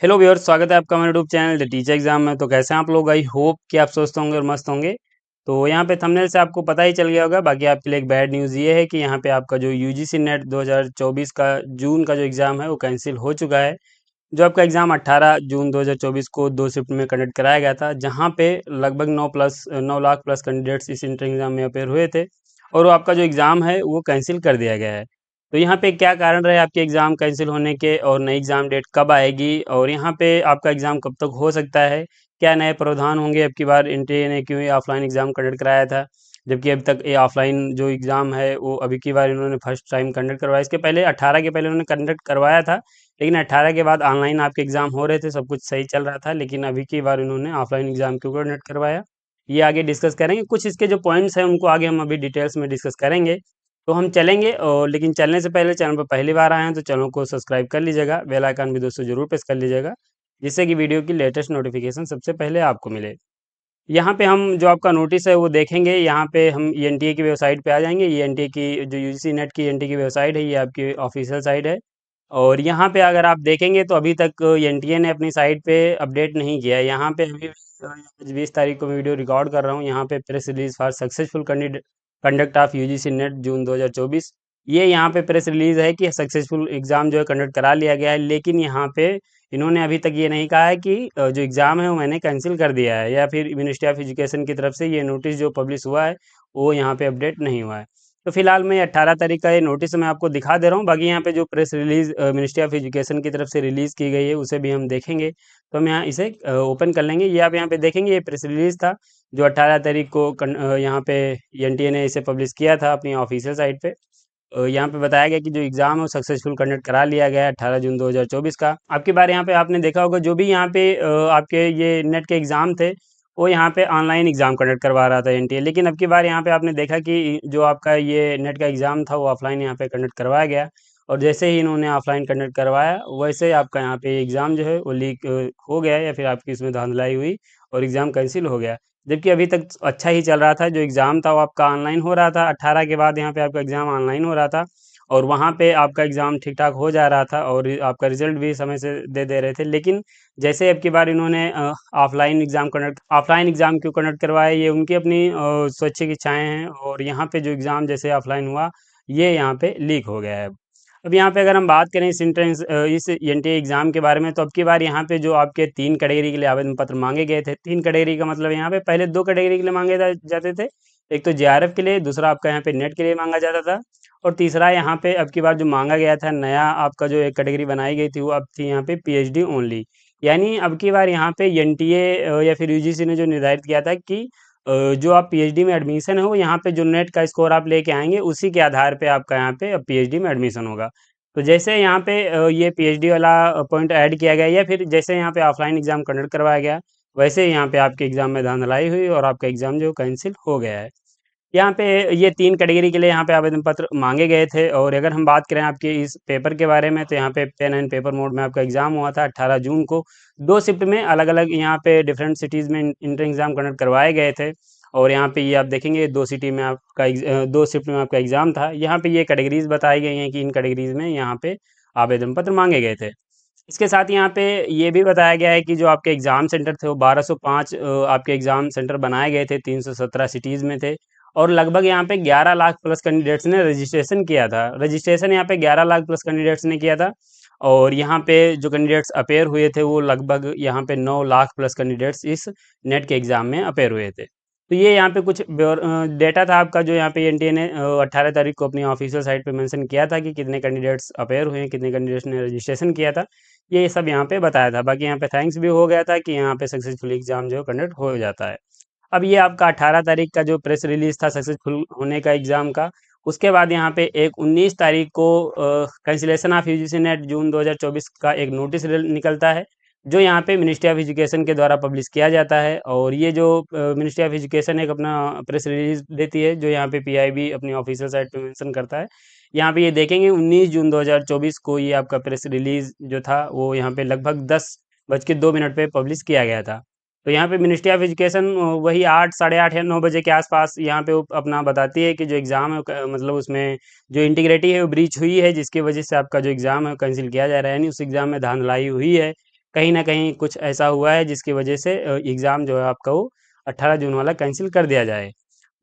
Hello viewers, स्वागत है आपका हमारे YouTube channel the teacher exam में। तो कैसे हैं आप लोग? आई होप कि आप स्वस्थ होंगे और मस्त होंगे। तो यहाँ पे थंबनेल से आपको पता ही चल गया होगा। बाकी आपके लिए एक बैड न्यूज़ ये है कि यहाँ पे आपका जो यूजीसी नेट 2024 का जून का जो एग्ज़ाम है वो कैंसिल हो चुका है। जो आपका एग्ज़ाम 18 जून 2024 को 2 शिफ्ट में कंडक्ट कराया गया था, जहाँ पे लगभग 9 लाख प्लस कैंडिडेट्स इस इंटर एग्ज़ाम में अपेयर हुए थे और वो आपका जो एग्ज़ाम है वो कैंसिल कर दिया गया है। तो यहाँ पे क्या कारण रहे आपके एग्ज़ाम कैंसिल होने के और नई एग्ज़ाम डेट कब आएगी और यहाँ पे आपका एग्ज़ाम कब तक हो सकता है? क्या नए प्रावधान होंगे? अब की बार एनटीए ने क्यों ये ऑफलाइन एग्ज़ाम कंडक्ट कराया था, जबकि अभी तक ये ऑफलाइन जो एग्ज़ाम है वो अभी की बार इन्होंने फर्स्ट टाइम कंडक्ट करवाया। इसके पहले 18 के पहले उन्होंने कंडक्ट करवाया था, लेकिन 18 के बाद ऑनलाइन आपके एग्ज़ाम हो रहे थे, सब कुछ सही चल रहा था। लेकिन अभी की बार इन्होंने ऑफलाइन एग्ज़ाम क्यों कंडक्ट करवाया, ये आगे डिस्कस करेंगे। कुछ इसके जो पॉइंट्स हैं उनको आगे हम अभी डिटेल्स में डिस्कस करेंगे। तो हम चलेंगे, और लेकिन चलने से पहले चैनल पर पहली बार आए हैं तो चैनल को सब्सक्राइब कर लीजिएगा, बेल आइकन भी दोस्तों ज़रूर प्रेस कर लीजिएगा, जिससे कि वीडियो की लेटेस्ट नोटिफिकेशन सबसे पहले आपको मिले। यहाँ पे हम जो आपका नोटिस है वो देखेंगे। यहाँ पे हम ईएनटीए की वेबसाइट पे आ जाएंगे। ईएनटीए की जो यूजीसी नेट की ईएनटीए की वेबसाइट है, ये आपकी ऑफिशियल साइट है। और यहाँ पे अगर आप देखेंगे तो अभी तक एनटीए ने अपनी साइट पे अपडेट नहीं किया है। यहाँ पे अभी आज 20 तारीख को मैं वीडियो रिकॉर्ड कर रहा हूँ। यहाँ पे press release for successful conduct of UGC NET June 2024, ये यहाँ पे प्रेस रिलीज है कि सक्सेसफुल एग्जाम जो है कंडक्ट करा लिया गया है। लेकिन यहाँ पे इन्होंने अभी तक ये नहीं कहा है कि जो एग्ज़ाम है वो मैंने कैंसिल कर दिया है, या फिर मिनिस्ट्री ऑफ एजुकेशन की तरफ से ये नोटिस जो पब्लिश हुआ है वो यहाँ पे अपडेट नहीं हुआ है। तो फिलहाल मैं 18 तारीख का ये नोटिस मैं आपको दिखा दे रहा हूँ। बाकी यहाँ पे जो press release ministry of education की तरफ से रिलीज़ की गई है उसे भी हम देखेंगे। तो हम यहाँ इसे ओपन कर लेंगे। ये आप यहाँ पे देखेंगे, ये प्रेस रिलीज था जो 18 तारीख को यहाँ पे एनटीए ने इसे पब्लिश किया था अपनी ऑफिशियल साइट पे। यहाँ पे बताया गया कि जो एग्ज़ाम है वो सक्सेसफुल कंडक्ट करा लिया गया है 18 जून 2024 का। आपकी बार यहाँ पे आपने देखा होगा, जो भी यहाँ पे आपके ये नेट के एग्ज़ाम थे वो यहाँ पे ऑनलाइन एग्ज़ाम कंडक्ट करवा रहा था एनटीए। लेकिन अब की बार यहाँ पे आपने देखा कि जो आपका ये नेट का एग्ज़ाम था वो ऑफलाइन यहाँ पे कंडक्ट करवाया गया। और जैसे ही इन्होंने ऑफलाइन कंडक्ट करवाया वैसे ही आपका यहाँ पे एग्ज़ाम जो है वो लीक हो गया, या फिर आपकी इसमें धांधलाई हुई और एग्ज़ाम कैंसिल हो गया। जबकि अभी तक अच्छा ही चल रहा था। जो एग्ज़ाम था वो आपका ऑनलाइन हो रहा था। 18 के बाद यहाँ पे आपका एग्ज़ाम ऑनलाइन हो रहा था और वहाँ पे आपका एग्ज़ाम ठीक ठाक हो जा रहा था और आपका रिजल्ट भी समय से दे रहे थे। लेकिन जैसे अब की बार इन्होंने ऑफलाइन एग्ज़ाम क्यों कंडक्ट करवाया, ये उनकी अपनी स्वैच्छिक इच्छाएं हैं। और यहाँ पे जो एग्ज़ाम जैसे ऑफलाइन हुआ ये यहाँ पे लीक हो गया है। अब यहाँ पे अगर हम बात करें इस एनटीए एग्ज़ाम के बारे में, तो अब की बार यहाँ पे जो आपके 3 कैटेगरी के लिए आवेदन पत्र मांगे गए थे। 3 कैटेगरी का मतलब यहाँ पे पहले 2 कैटेगरी के लिए मांगे जाते थे। एक तो जेआरएफ के लिए, दूसरा आपका यहाँ पे नेट के लिए मांगा जाता था, और तीसरा यहाँ पे अब की बार जो मांगा गया था नया आपका जो एक कैटेगरी बनाई गई थी वो अब थी यहाँ पे पीएचडी ओनली। यानी अब की बार यहाँ पे एनटीए या फिर यूजीसी ने जो निर्धारित किया था कि जो आप पीएचडी में एडमिशन है वो यहाँ पे जो नेट का स्कोर आप लेके आएंगे उसी के आधार पे आपका यहाँ पे पीएचडी में एडमिशन होगा। तो जैसे यहाँ पे ये पीएचडी वाला पॉइंट ऐड किया गया, या फिर जैसे यहाँ पे ऑफलाइन एग्जाम कंडक्ट करवाया गया, वैसे ही यहाँ पे आपके एग्जाम में धांधलाई हुई और आपका एग्जाम जो कैंसिल हो गया है। यहाँ पे ये 3 कैटेगरी के लिए यहाँ पे आवेदन पत्र मांगे गए थे। और अगर हम बात करें आपके इस पेपर के बारे में, तो यहाँ पे पेन एंड पेपर मोड में आपका एग्जाम हुआ था 18 जून को। 2 शिफ्ट में अलग अलग यहाँ पे डिफरेंट सिटीज़ में इंटर एग्जाम कंडक्ट करवाए गए थे। और यहाँ पे ये आप देखेंगे 2 शिफ्ट में आपका एग्जाम था। यहाँ पे ये कैटेगरीज बताई गई हैं कि इन कैटेगरीज में यहाँ पे आवेदन पत्र मांगे गए थे। इसके साथ यहाँ पे ये भी बताया गया है कि जो आपके एग्ज़ाम सेंटर थे वो 1205 आपके एग्ज़ाम सेंटर बनाए गए थे, 317 सिटीज़ में थे। और लगभग यहाँ पे 11 लाख प्लस कैंडिडेट्स ने रजिस्ट्रेशन किया था। रजिस्ट्रेशन यहाँ पे 11 लाख प्लस कैंडिडेट्स ने किया था। और यहाँ पे जो कैंडिडेट्स अपेयर हुए थे वो लगभग यहाँ पे 9 लाख प्लस कैंडिडेट्स इस नेट के एग्ज़ाम में अपेयर हुए थे। तो ये यहाँ पे कुछ डेटा था आपका, जो यहाँ पे एनटीए ने 18 तारीख को अपनी ऑफिशियल साइट पे मेंशन किया था कि कितने कैंडिडेट्स अपेयर हुए हैं, कितने कैंडिडेट्स ने रजिस्ट्रेशन किया था। ये सब यहाँ पे बताया था। बाकी यहाँ पे थैंक्स भी हो गया था कि यहाँ पे सक्सेसफुल एग्जाम जो कंडक्ट हो जाता है। अब ये आपका 18 तारीख का जो प्रेस रिलीज था सक्सेसफुल होने का एग्जाम का, उसके बाद यहाँ पे एक 19 तारीख को cancellation of UGC NET June 2024 का एक नोटिस निकलता है, जो यहाँ पे मिनिस्ट्री ऑफ एजुकेशन के द्वारा पब्लिश किया जाता है। और ये जो मिनिस्ट्री ऑफ एजुकेशन एक अपना प्रेस रिलीज देती है, जो यहाँ पे पीआईबी अपनी ऑफिशियल साइट पे मेंशन करता है। यहाँ पे ये देखेंगे 19 जून 2024 को ये आपका प्रेस रिलीज जो था वो यहाँ पे लगभग 10:02 पे पब्लिश किया गया था। तो यहाँ पे मिनिस्ट्री ऑफ एजुकेशन वही 8, साढ़े 8 या 9 बजे के आसपास यहाँ पे वो अपना बताती है कि जो एग्ज़ाम है मतलब उसमें जो इंटीग्रिटी है वो ब्रीच हुई है, जिसकी वजह से आपका जो एग्ज़ाम है कैंसिल किया जा रहा है। यानी उस एग्ज़ाम में धांधलाई हुई है। कहीं न कहीं कुछ ऐसा हुआ है जिसकी वजह से एग्ज़ाम जो है आपका वो 18 जून वाला कैंसल कर दिया जाए।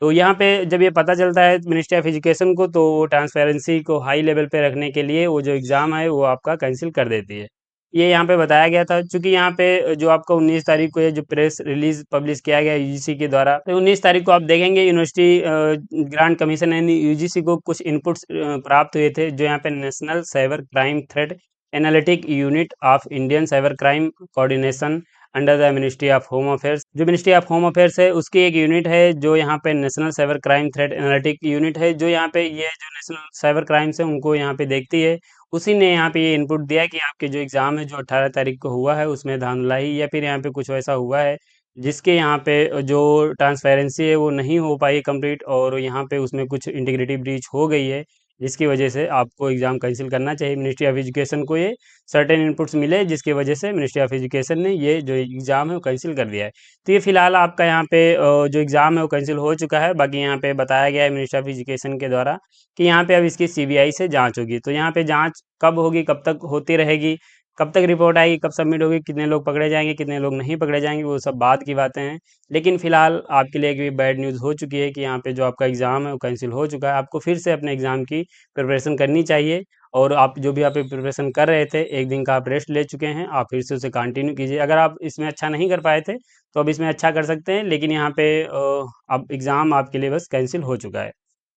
तो यहाँ पे जब ये पता चलता है मिनिस्ट्री ऑफ एजुकेशन को, तो वो ट्रांसपेरेंसी को हाई लेवल पे रखने के लिए वो जो एग्ज़ाम है वो आपका कैंसिल कर देती है। ये यहाँ पे बताया गया था, चूँकि यहाँ पे जो आपका 19 तारीख को ये जो प्रेस रिलीज़ पब्लिश किया गया यूजीसी के द्वारा, तो 19 तारीख को आप देखेंगे यूनिवर्सिटी ग्रांट कमीशन यानी यूजीसी को कुछ इनपुट्स प्राप्त हुए थे, जो यहाँ पे national cyber crime threat analytic unit of Indian cyber crime coordination under the ministry of home affairs. जो मिनिस्ट्री ऑफ होम अफेयर्स है उसकी एक यूनिट है जो यहाँ पे national cyber crime threat analytic unit है, जो यहाँ पे ये जो नेशनल साइबर क्राइम्स है उनको यहाँ पे देखती है। उसी ने यहाँ पे ये इनपुट दिया है कि आपके जो एग्ज़ाम है जो 18 तारीख को हुआ है उसमें धांधलाई या फिर यहाँ पे कुछ ऐसा हुआ है जिसके यहाँ पे जो ट्रांसपेरेंसी है वो नहीं हो पाई कंप्लीट, और यहाँ पे उसमें कुछ इंटीग्रिटी ब्रीच हो गई है, जिसकी वजह से आपको एग्ज़ाम कैंसिल करना चाहिए। मिनिस्ट्री ऑफ एजुकेशन को ये सर्टेन इनपुट्स मिले जिसकी वजह से मिनिस्ट्री ऑफ एजुकेशन ने ये जो एग्ज़ाम है वो कैंसिल कर दिया है। तो ये फिलहाल आपका यहाँ पे जो एग्ज़ाम है वो कैंसिल हो चुका है। बाकी यहाँ पे बताया गया है मिनिस्ट्री ऑफ एजुकेशन के द्वारा कि यहाँ पे अब इसकी सीबीआई से जांच होगी। तो यहाँ पे जांच कब होगी, कब तक होती रहेगी, कब तक रिपोर्ट आएगी, कब सबमिट होगी, कितने लोग पकड़े जाएंगे, कितने लोग नहीं पकड़े जाएंगे, वो सब बाद की बातें हैं। लेकिन फिलहाल आपके लिए एक बैड न्यूज़ हो चुकी है कि यहाँ पे जो आपका एग्ज़ाम है वो कैंसिल हो चुका है। आपको फिर से अपने एग्ज़ाम की प्रिपरेशन करनी चाहिए, और आप जो भी आप प्रिपरेशन कर रहे थे, एक दिन का आप रेस्ट ले चुके हैं, आप फिर से उसे कंटिन्यू कीजिए। अगर आप इसमें अच्छा नहीं कर पाए थे तो अब इसमें अच्छा कर सकते हैं, लेकिन यहाँ पे अब एग्ज़ाम आपके लिए बस कैंसिल हो चुका है।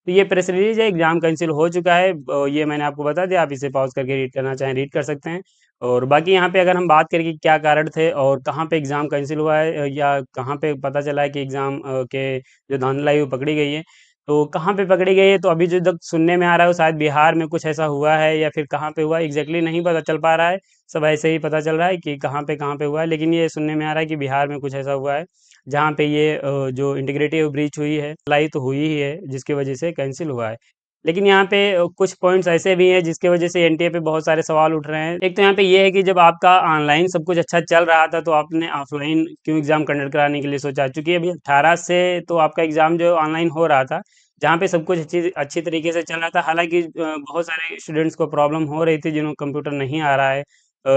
तो ये प्रेस रिलीज है, एग्ज़ाम कैंसिल हो चुका है। ये मैंने आपको बता दिया, आप इसे पॉज़ करके रीड करना चाहें रीड कर सकते हैं। और बाकी यहाँ पे अगर हम बात करें कि क्या कारण थे और कहाँ पे एग्ज़ाम कैंसिल हुआ है, या कहाँ पे पता चला है कि एग्ज़ाम के जो धांधलाई वो पकड़ी गई है, तो कहाँ पे पकड़ी गई है, तो अभी जो तक सुनने में आ रहा है वो शायद बिहार में कुछ ऐसा हुआ है, या फिर कहाँ पे हुआ एग्जैक्टली नहीं पता चल पा रहा है। सब ऐसे ही पता चल रहा है कि कहाँ पे हुआ है, लेकिन ये सुनने में आ रहा है कि बिहार में कुछ ऐसा हुआ है जहाँ पे ये जो इंटीग्रिटी ब्रीच हुई है, लाई तो हुई ही है जिसकी वजह से कैंसिल हुआ है। लेकिन यहाँ पे कुछ पॉइंट्स ऐसे भी हैं जिसकी वजह से एनटीए पे बहुत सारे सवाल उठ रहे हैं। एक तो यहाँ पे ये है कि जब आपका ऑनलाइन सब कुछ अच्छा चल रहा था तो आपने ऑफलाइन क्यों एग्ज़ाम कंडक्ट कराने के लिए सोचा? चूँकि अभी 18 से तो आपका एग्ज़ाम जो ऑनलाइन हो रहा था, जहाँ पे सब कुछ अच्छी अच्छी तरीके से चल रहा था। हालाँकि बहुत सारे स्टूडेंट्स को प्रॉब्लम हो रही थी जिन्हें कंप्यूटर नहीं आ रहा है,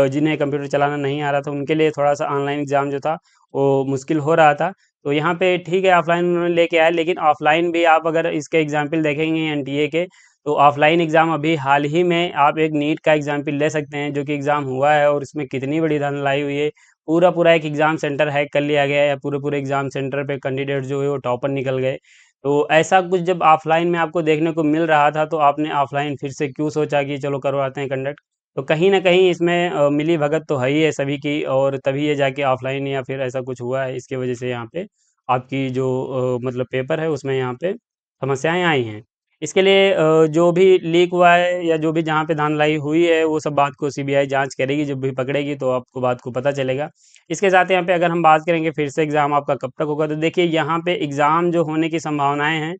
जिन्हें कंप्यूटर चलाना नहीं आ रहा था, उनके लिए थोड़ा-सा ऑनलाइन एग्ज़ाम जो था वो मुश्किल हो रहा था। तो यहाँ पे ठीक है ऑफ़लाइन उन्होंने लेके आए, लेकिन ऑफ़लाइन भी आप अगर इसके एग्ज़ाम्पल देखेंगे एनटीए के, तो ऑफ़लाइन एग्ज़ाम अभी हाल ही में आप एक नीट का एग्ज़ाम्पल ले सकते हैं, जो कि एग्ज़ाम हुआ है और इसमें कितनी बड़ी धांधलाई हुई है। पूरा-पूरा एक एग्ज़ाम सेंटर हैक कर लिया गया है, या पूरे-पूरे एग्ज़ाम सेंटर पे कैंडिडेट जो है वो टॉपर निकल गए। तो ऐसा कुछ जब ऑफ़लाइन में आपको देखने को मिल रहा था, तो आपने ऑफ़लाइन फिर से क्यों सोचा कि चलो करवाते हैं कंडक्ट? तो कहीं न कहीं इसमें मिली-भगत तो है ही है सभी की, और तभी ये जाके ऑफ़लाइन या फिर ऐसा कुछ हुआ है, इसकी वजह से यहाँ पे आपकी जो मतलब पेपर है उसमें यहाँ पे समस्याएँ आई हैं। इसके लिए जो भी लीक हुआ है या जो भी जहाँ पे धांधलाई हुई है वो सब बात को सीबीआई जाँच करेगी, जब भी पकड़ेगी तो आपको बात को पता चलेगा। इसके साथ यहाँ पे अगर हम बात करेंगे फिर से एग्ज़ाम आपका कब तक होगा, तो देखिए यहाँ पे एग्ज़ाम जो होने की संभावनाएँ हैं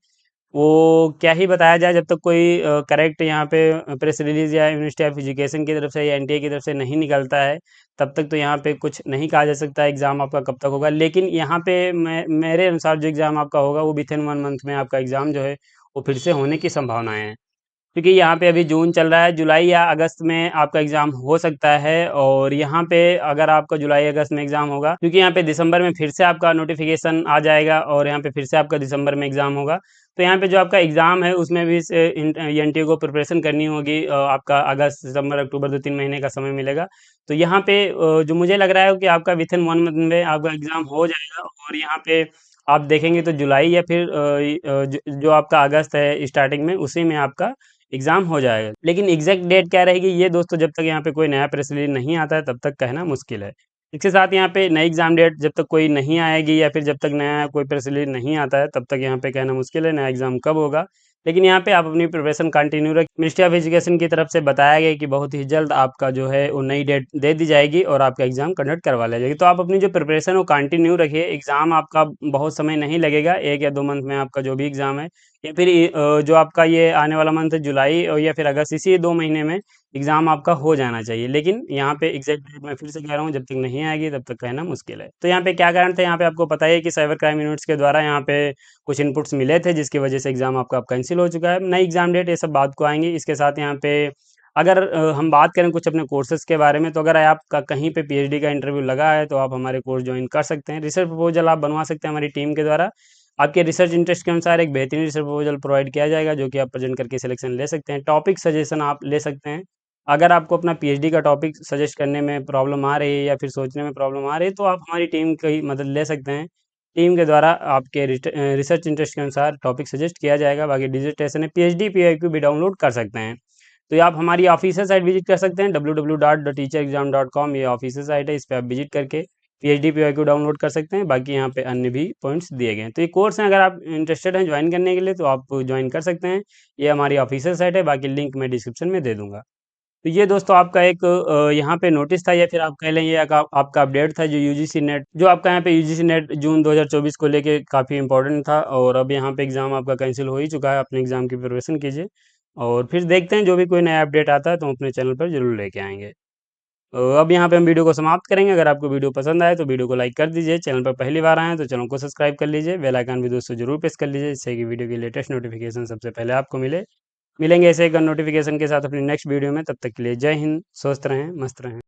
वो क्या ही बताया जाए, जब तक कोई करेक्ट यहाँ पे प्रेस रिलीज़ या मिनिस्ट्री ऑफ एजुकेशन की तरफ से या एनटीए की तरफ से नहीं निकलता है, तब तक तो यहाँ पे कुछ नहीं कहा जा सकता एग्ज़ाम आपका कब तक होगा। लेकिन यहाँ पे मैं मेरे अनुसार जो एग्ज़ाम आपका होगा वो विथिन 1 मंथ में आपका एग्ज़ाम जो है वो फिर से होने की संभावनाएँ हैं। क्योंकि यहाँ पे अभी जून चल रहा है, जुलाई या अगस्त में आपका एग्ज़ाम हो सकता है, और यहाँ पे अगर आपका जुलाई-अगस्त में एग्ज़ाम होगा, क्योंकि यहाँ पे दिसंबर में फिर से आपका नोटिफ़िकेशन आ जाएगा और यहाँ पे फिर से आपका दिसंबर में एग्ज़ाम होगा। तो यहाँ पे जो आपका एग्ज़ाम है उसमें भी से एनटीए को प्रिपरेशन करनी होगी। आपका अगस्त, सितंबर, अक्टूबर 2-3 महीने का समय मिलेगा। तो यहाँ पे जो मुझे लग रहा है कि आपका विथिन 1 मंथ में आपका एग्ज़ाम हो जाएगा, और यहाँ पे आप देखेंगे तो जुलाई या फिर जो आपका अगस्त है स्टार्टिंग में, उसी में आपका एग्ज़ाम हो जाएगा। लेकिन एग्ज़ैक्ट डेट क्या रहेगी ये दोस्तों जब तक यहाँ पे कोई नया प्रेस रिलीज़ नहीं आता है तब तक कहना मुश्किल है। इसके साथ यहाँ पे नई एग्ज़ाम डेट जब तक कोई नहीं आएगी या फिर जब तक नया कोई प्रेस रिलीज़ नहीं आता है तब तक यहाँ पे कहना मुश्किल है नया एग्ज़ाम कब होगा। लेकिन यहाँ पे आप अपनी प्रिपरेशन कंटिन्यू रख मिनिस्ट्री ऑफ एजुकेशन की तरफ से बताया गया है कि बहुत ही जल्द आपका जो है वो नई डेट दे दी जाएगी और आपका एग्ज़ाम कंडक्ट करवा लिया जाएगी। तो आप अपनी जो प्रिपरेशन वो कंटिन्यू रखिए, एग्ज़ाम आपका बहुत समय नहीं लगेगा, 1 या 2 मंथ में आपका जो भी एग्ज़ाम है, या फिर जो आपका ये आने वाला मंथ है जुलाई और या फिर अगस्त, इसी 2 महीने में एग्ज़ाम आपका हो जाना चाहिए। लेकिन यहाँ पे एग्ज़ैक्ट डेट मैं फिर से कह रहा हूँ, जब तक नहीं आएगी तब तक कहना मुश्किल है। तो यहाँ पे क्या कारण थे, यहाँ पे आपको पता ही है कि साइबर क्राइम यूनिट्स के द्वारा यहाँ पे कुछ इनपुट्स मिले थे जिसकी वजह से एग्ज़ाम आपका अब कैंसल हो चुका है। नई एग्ज़ाम डेट ये सब बात को आएँगी। इसके साथ यहाँ पे अगर हम बात करें कुछ अपने कोर्सेज़ के बारे में, तो अगर आपका कहीं पे पीएचडी का इंटरव्यू लगा है तो आप हमारे कोर्स ज्वाइन कर सकते हैं। रिसर्च प्रपोज़ल आप बनवा सकते हैं हमारी टीम के द्वारा। आपके रिसर्च इंटरेस्ट के अनुसार एक बेहतरीन रिसर्च प्रपोज़ल प्रोवाइड किया जाएगा, जो कि आप प्रेज़ेंट करके सिलेक्शन ले सकते हैं। टॉपिक सजेशन आप ले सकते हैं। अगर आपको अपना पीएचडी का टॉपिक सजेस्ट करने में प्रॉब्लम आ रही है या फिर सोचने में प्रॉब्लम आ रही है, तो आप हमारी टीम की मदद ले सकते हैं। टीम के द्वारा आपके रिसर्च इंटरेस्ट के अनुसार टॉपिक सजेस्ट किया जाएगा। बाकी डिजिटेशन है, पीएचडी पीआईक्यू भी डाउनलोड कर सकते हैं। तो ये आप हमारी ऑफिशियल साइट विजिट कर सकते हैं, www.teacherexam.com। ये ऑफिशियल साइट है, इस पे आप विजिट करके पीएचडी पीआईक्यू डाउनलोड कर सकते हैं। बाकी यहाँ पे अन्य भी पॉइंट्स दिए गए हैं। तो ये कोर्स है, अगर आप इंटरेस्टेड हैं ज्वाइन करने के लिए तो आप ज्वाइन कर सकते हैं। ये हमारी ऑफिशियल साइट है, बाकी लिंक मैं डिस्क्रिप्शन में दे दूँगा। तो ये दोस्तों आपका एक यहाँ पे नोटिस था, या फिर आप कह लें ये आपका अपडेट था, जो यूजीसी नेट, जो आपका यहाँ पे यूजीसी नेट जून 2024 को लेके काफ़ी इंपॉर्टेंट था। और अब यहाँ पे एग्ज़ाम आपका कैंसिल हो ही चुका है। अपने एग्ज़ाम की प्रिपरेशन कीजिए और फिर देखते हैं, जो भी कोई नया अपडेट आता है तो हम अपने चैनल पर ज़रूर लेके आएंगे। अब यहाँ पे हम वीडियो को समाप्त करेंगे। अगर आपको वीडियो पसंद आए तो वीडियो को लाइक कर दीजिए। चैनल पर पहली बार आए हैं तो चैनल को सब्सक्राइब कर लीजिए। बेल आइकन भी दोस्तों जरूर प्रेस कर लीजिए, जिससे कि वीडियो की लेटेस्ट नोटिफिकेशन सबसे पहले आपको मिले। मिलेंगे ऐसे एक नोटिफिकेशन के साथ अपनी नेक्स्ट वीडियो में। तब तक के लिए जय हिंद, स्वस्थ रहें, मस्त रहें।